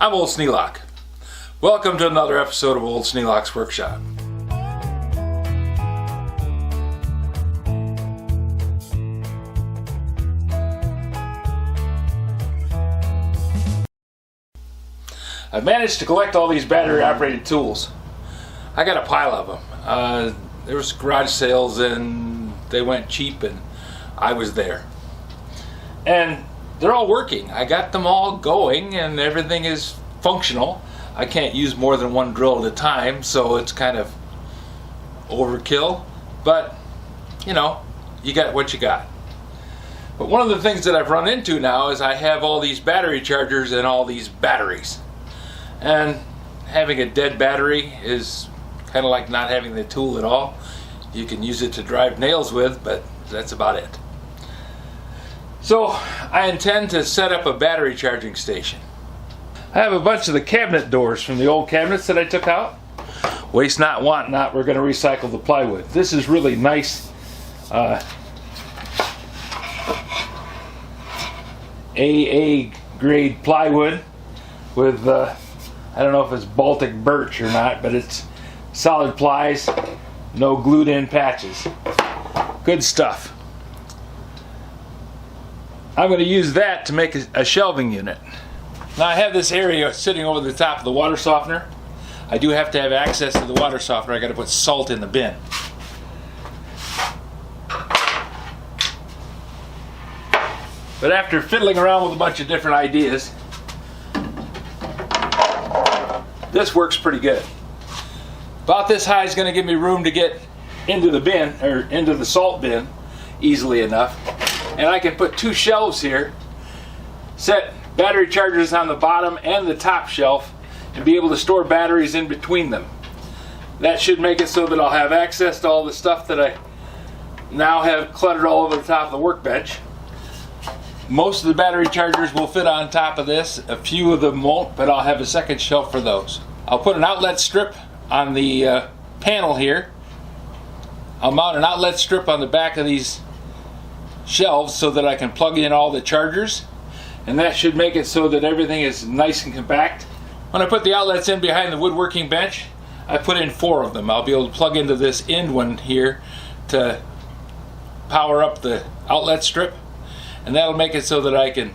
I'm Old Sneelock. Welcome to another episode of Old Sneelock's Workshop. I've managed to collect all these battery operated tools. I got a pile of them. There was garage sales and they went cheap and I was there. And they're all working. I got them all going and everything is functional. I can't use more than one drill at a time, so it's kind of overkill. But, you know, you got what you got. But one of the things that I've run into now is I have all these battery chargers and all these batteries. And having a dead battery is kind of like not having the tool at all. You can use it to drive nails with, but that's about it. So I intend to set up a battery charging station. I have a bunch of the cabinet doors from the old cabinets that I took out. Waste not, want not, we're going to recycle the plywood. This is really nice AA grade plywood with I don't know if it's Baltic birch or not, but it's solid plies, no glued in patches. Good stuff. I'm going to use that to make a shelving unit. Now I have this area sitting over the top of the water softener. I do have to have access to the water softener. I got to put salt in the bin. But after fiddling around with a bunch of different ideas, this works pretty good. About this high is going to give me room to get into the bin, or into the salt bin, easily enough. And I can put two shelves here, set battery chargers on the bottom and the top shelf, and be able to store batteries in between them. That should make it so that I'll have access to all the stuff that I now have cluttered all over the top of the workbench. Most of the battery chargers will fit on top of this. A few of them won't, but I'll have a second shelf for those. I'll put an outlet strip on the panel here. I'll mount an outlet strip on the back of these shelves so that I can plug in all the chargers. And that should make it so that everything is nice and compact. When I put the outlets in behind the woodworking bench, I put in 4 of them. I'll be able to plug into this end one here to power up the outlet strip. And that'll make it so that I can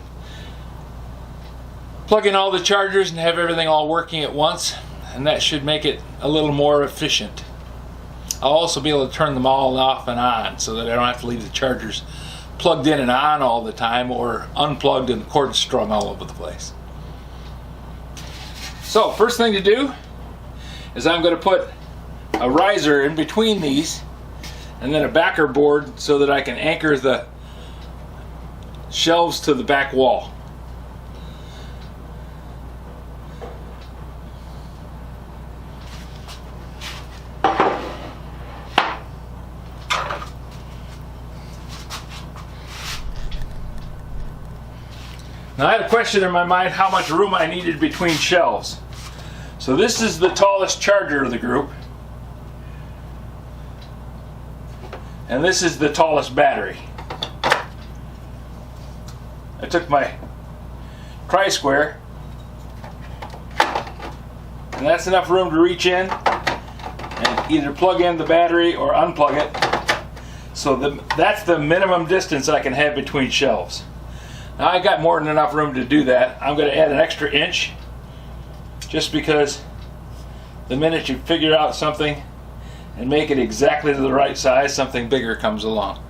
plug in all the chargers and have everything all working at once. And that should make it a little more efficient. I'll also be able to turn them all off and on so that I don't have to leave the chargers plugged in and on all the time or unplugged and the cords strung all over the place. So first thing to do is I'm going to put a riser in between these and then a backer board so that I can anchor the shelves to the back wall. Now I had a question in my mind how much room I needed between shelves. So this is the tallest charger of the group. And this is the tallest battery. I took my tri-square, and that's enough room to reach in and either plug in the battery or unplug it. So that's the minimum distance I can have between shelves. Now I got more than enough room to do that. I'm going to add an extra inch just because the minute you figure out something and make it exactly to the right size, something bigger comes along.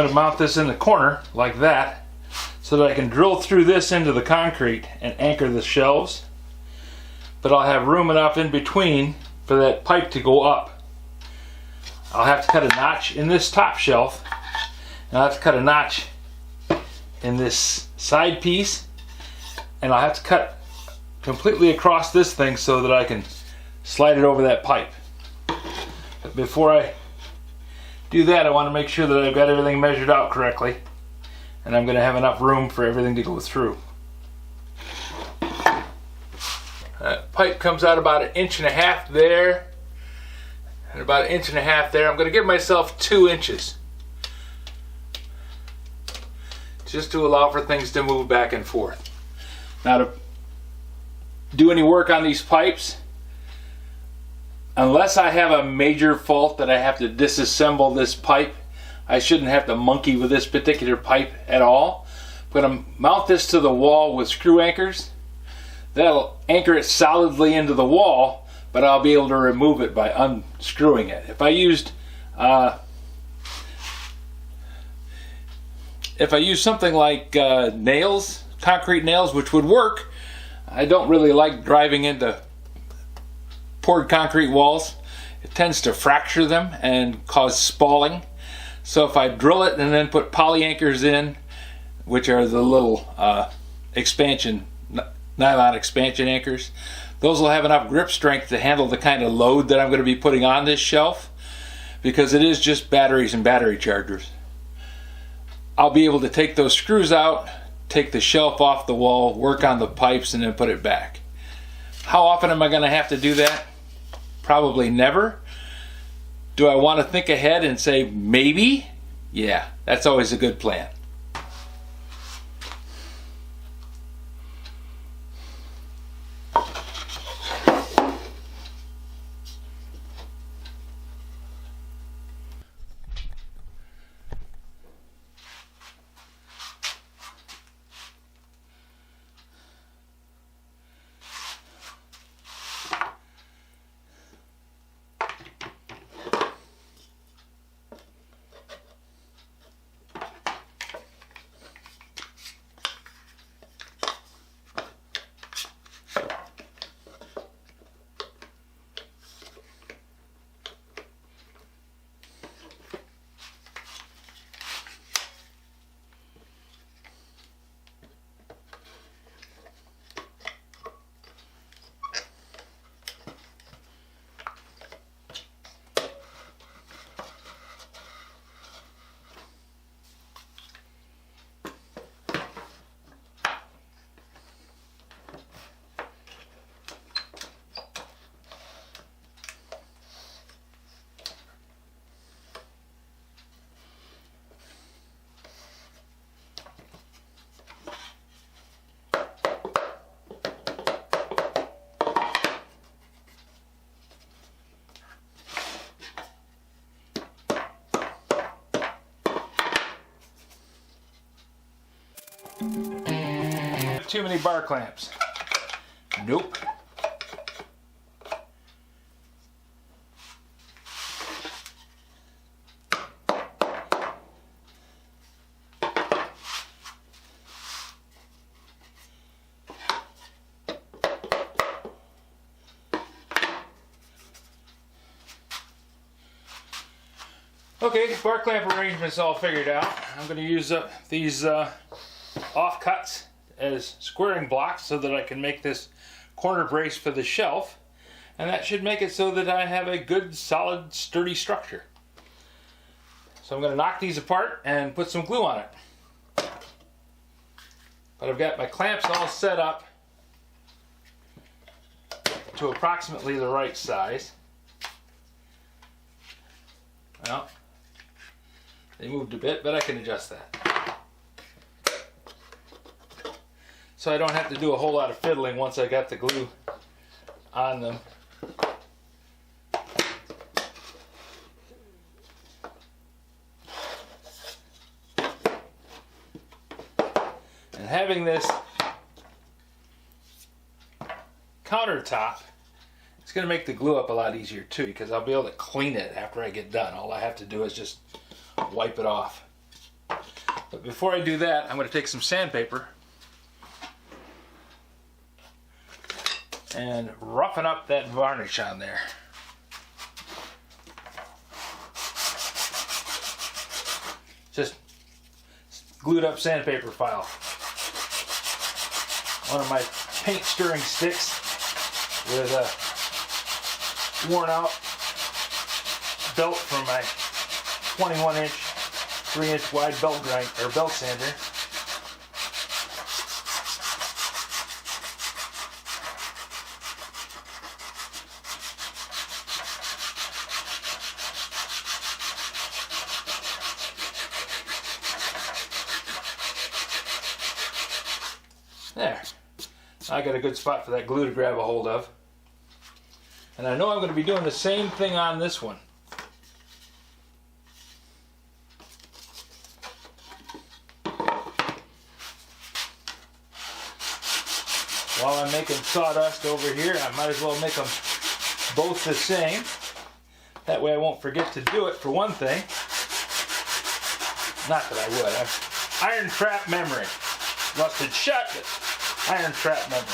going to mount this in the corner like that so that I can drill through this into the concrete and anchor the shelves. But I'll have room enough in between for that pipe to go up. I'll have to cut a notch in this top shelf, and I'll have to cut a notch in this side piece, and I'll have to cut completely across this thing so that I can slide it over that pipe. But before I do that, I want to make sure that I've got everything measured out correctly, and I'm going to have enough room for everything to go through. Pipe comes out about 1.5 inches there, and about 1.5 inches there. I'm going to give myself 2 inches, just to allow for things to move back and forth. Now, to do any work on these pipes, unless I have a major fault that I have to disassemble this pipe, I shouldn't have to monkey with this particular pipe at all. I'm going to mount this to the wall with screw anchors. That'll anchor it solidly into the wall, but I'll be able to remove it by unscrewing it. If I used something like nails, concrete nails, which would work, I don't really like driving into poured concrete walls. It tends to fracture them and cause spalling. So if I drill it and then put poly anchors in, which are the little nylon expansion anchors, those will have enough grip strength to handle the kind of load that I'm going to be putting on this shelf, because it is just batteries and battery chargers. I'll be able to take those screws out, take the shelf off the wall, work on the pipes, and then put it back. How often am I going to have to do that? Probably never. Do I want to think ahead and say maybe? Yeah, that's always a good plan. Too many bar clamps. Nope. Okay, bar clamp arrangement's all figured out. I'm going to use these offcuts as squaring blocks so that I can make this corner brace for the shelf, and that should make it so that I have a good, solid, sturdy structure. So I'm going to knock these apart and put some glue on it. But I've got my clamps all set up to approximately the right size. Well, they moved a bit, but I can adjust that. So I don't have to do a whole lot of fiddling once I got the glue on them. And having this countertop, it's going to make the glue up a lot easier too, because I'll be able to clean it after I get done. All I have to do is just wipe it off. But before I do that, I'm going to take some sandpaper and roughen up that varnish on there. Just glued up sandpaper file. One of my paint stirring sticks with a worn out belt from my 21-inch, 3-inch wide belt sander. There. I got a good spot for that glue to grab a hold of. And I know I'm going to be doing the same thing on this one. While I'm making sawdust over here, I might as well make them both the same. That way I won't forget to do it for one thing. Not that I would. Iron trap memory. Rusted shut, but iron trap memory.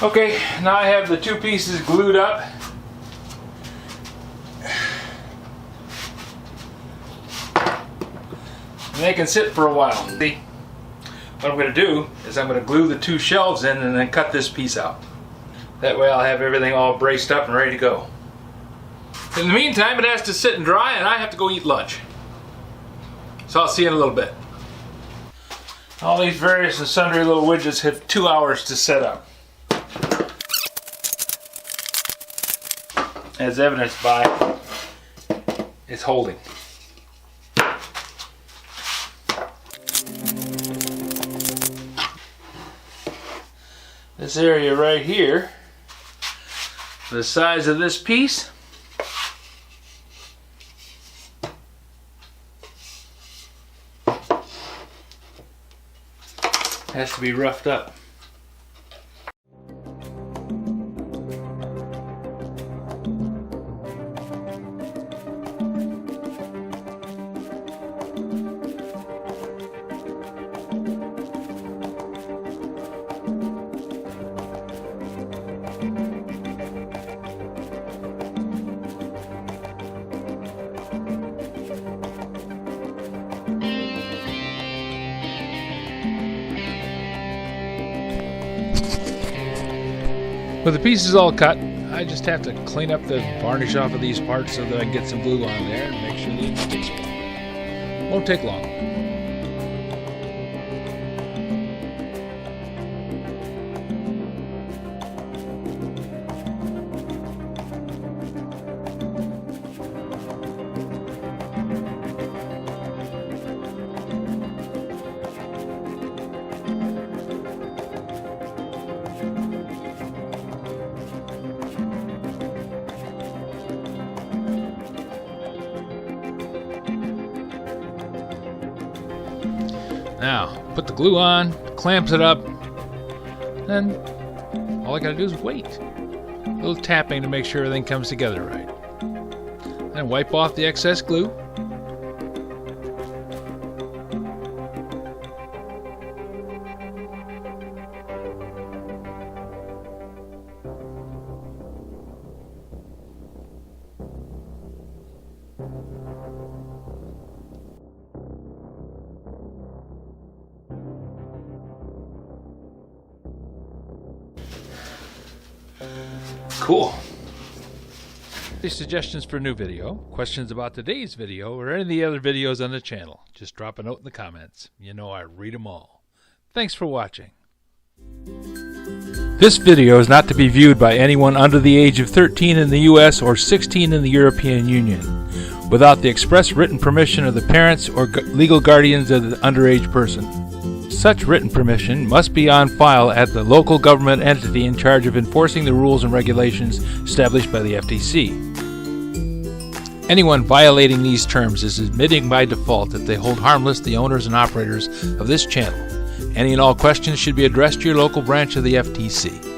Okay, now I have the two pieces glued up. And they can sit for a while. See, what I'm going to do is I'm going to glue the two shelves in and then cut this piece out. That way I'll have everything all braced up and ready to go. In the meantime, it has to sit and dry and I have to go eat lunch. So I'll see you in a little bit. All these various and sundry little widgets have 2 hours to set up. As evidenced by its holding. This area right here, the size of this piece, has to be roughed up. With the pieces all cut, I just have to clean up the varnish off of these parts so that I can get some glue on there and make sure that it sticks well. Won't take long. Now, put the glue on, clamps it up, then all I gotta do is wait. A little tapping to make sure everything comes together right. Then wipe off the excess glue. Cool. Any suggestions for a new video, questions about today's video, or any of the other videos on the channel, just drop a note in the comments. You know I read them all. Thanks for watching. This video is not to be viewed by anyone under the age of 13 in the U.S. or 16 in the European Union, without the express written permission of the parents or legal guardians of the underage person. Such written permission must be on file at the local government entity in charge of enforcing the rules and regulations established by the FTC. Anyone violating these terms is admitting by default that they hold harmless the owners and operators of this channel. Any and all questions should be addressed to your local branch of the FTC.